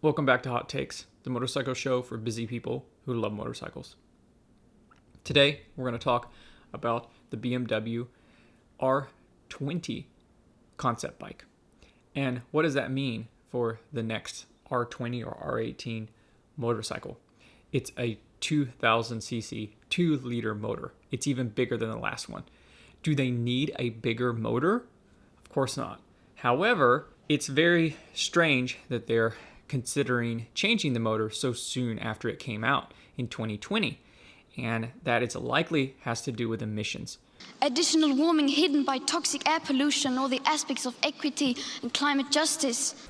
Welcome back to Hot Takes, the motorcycle show for busy people who love motorcycles. Today, we're going to talk about the BMW R20 Concept bike. And what does that mean for the next R20 or R18 motorcycle? It's a 2000cc 2-liter motor. It's even bigger than the last one. Do they need a bigger motor? Of course not. However, it's very strange that they're considering changing the motor so soon after it came out in 2020. And that is likely has to do with emissions. Additional warming hidden by toxic air pollution or the aspects of equity and climate justice.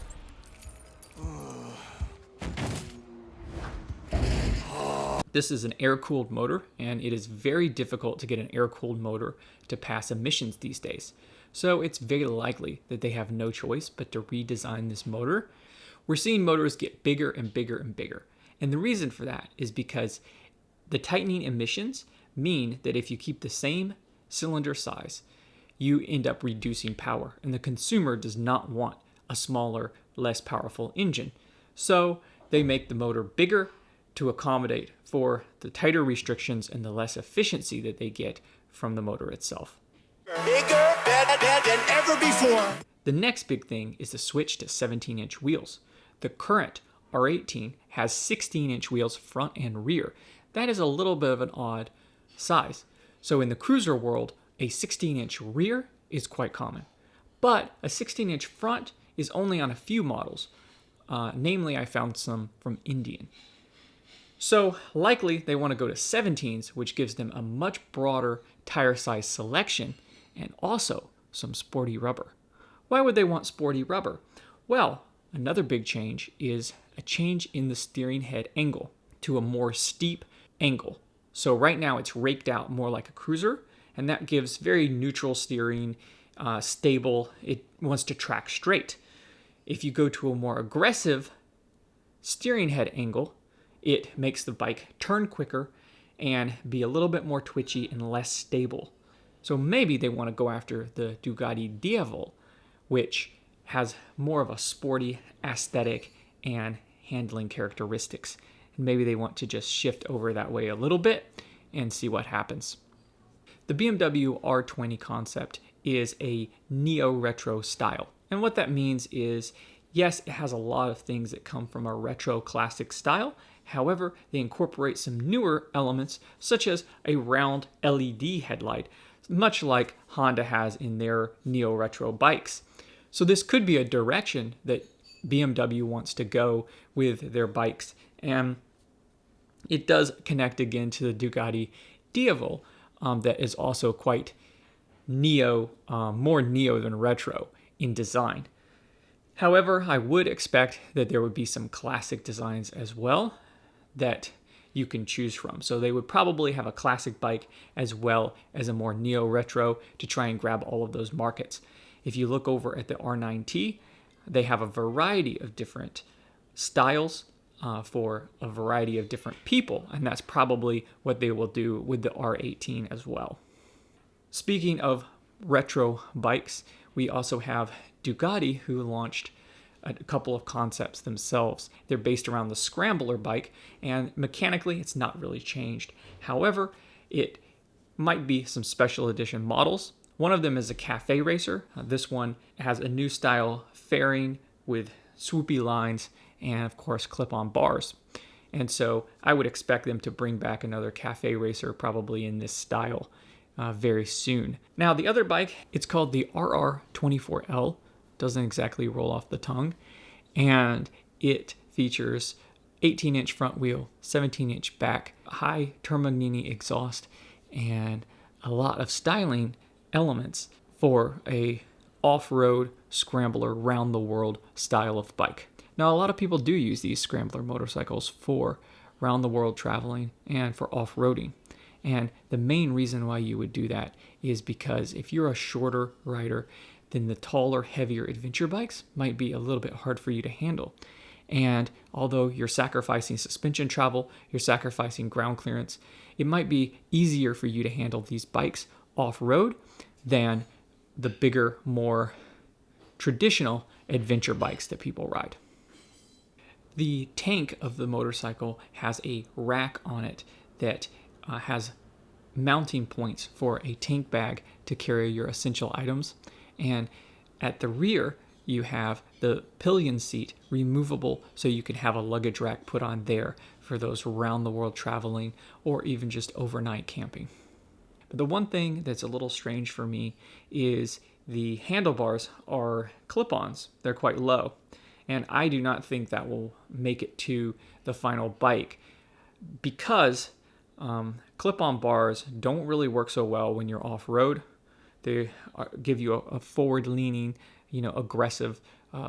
This is an air-cooled motor, and it is very difficult to get an air-cooled motor to pass emissions these days. So it's very likely that they have no choice but to redesign this motor. We're seeing motors get bigger and bigger and bigger. And the reason for that is because the tightening emissions mean that if you keep the same cylinder size, you end up reducing power. And the consumer does not want a smaller, less powerful engine. So they make the motor bigger to accommodate for the tighter restrictions and the less efficiency that they get from the motor itself. Bigger, better than ever before. The next big thing is the switch to 17-inch wheels. The current R18 has 16-inch wheels front and rear. That is a little bit of an odd size. So in the cruiser world, a 16-inch rear is quite common. But a 16-inch front is only on a few models. Namely, I found some from Indian. So likely they want to go to 17s, which gives them a much broader tire size selection and also some sporty rubber. Why would they want sporty rubber? Well, another big change is a change in the steering head angle to a more steep angle. So right now it's raked out more like a cruiser, and that gives very neutral steering, stable. It wants to track straight. If you go to a more aggressive steering head angle, it makes the bike turn quicker and be a little bit more twitchy and less stable. So maybe they want to go after the Ducati Diavel, which has more of a sporty aesthetic and handling characteristics. And maybe they want to just shift over that way a little bit and see what happens. The BMW R20 Concept is a neo-retro style. And what that means is, yes, it has a lot of things that come from a retro classic style. However, they incorporate some newer elements, such as a round LED headlight, much like Honda has in their neo-retro bikes. So this could be a direction that BMW wants to go with their bikes. And it does connect again to the Ducati Diavel that is also quite neo, more neo than retro in design. However, I would expect that there would be some classic designs as well that you can choose from. So they would probably have a classic bike as well as a more neo-retro to try and grab all of those markets. If you look over at the R9T, they have a variety of different styles for a variety of different people, and that's probably what they will do with the R18 as well. Speaking of retro bikes, we also have Ducati, who launched a couple of concepts themselves. They're based around the Scrambler bike, and mechanically it's not really changed. However, it might be some special edition models. One of them is a cafe racer. This one has a new style fairing with swoopy lines and of course clip-on bars. And so I would expect them to bring back another cafe racer probably in this style very soon. Now the other bike, it's called the RR24L. Doesn't exactly roll off the tongue, and it features 18-inch front wheel, 17-inch back, high Termini exhaust, and a lot of styling elements for a off-road scrambler round-the-world style of bike. Now, a lot of people do use these scrambler motorcycles for round-the-world traveling and for off-roading. And the main reason why you would do that is because if you're a shorter rider, then the taller, heavier adventure bikes might be a little bit hard for you to handle. And although you're sacrificing suspension travel, you're sacrificing ground clearance, it might be easier for you to handle these bikes off-road than the bigger, more traditional adventure bikes that people ride. The tank of the motorcycle has a rack on it that has mounting points for a tank bag to carry your essential items. And at the rear, you have the pillion seat removable so you can have a luggage rack put on there for those around the world traveling or even just overnight camping. But the one thing that's a little strange for me is the handlebars are clip-ons. They're quite low. And I do not think that will make it to the final bike because clip-on bars don't really work so well when you're off-road. They give you a forward-leaning, aggressive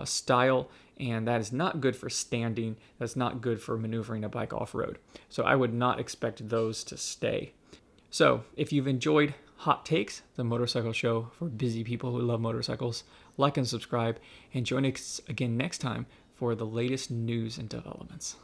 style, and that is not good for standing. That's not good for maneuvering a bike off-road. So I would not expect those to stay. So if you've enjoyed Hot Takes, the motorcycle show for busy people who love motorcycles, like and subscribe, and join us again next time for the latest news and developments.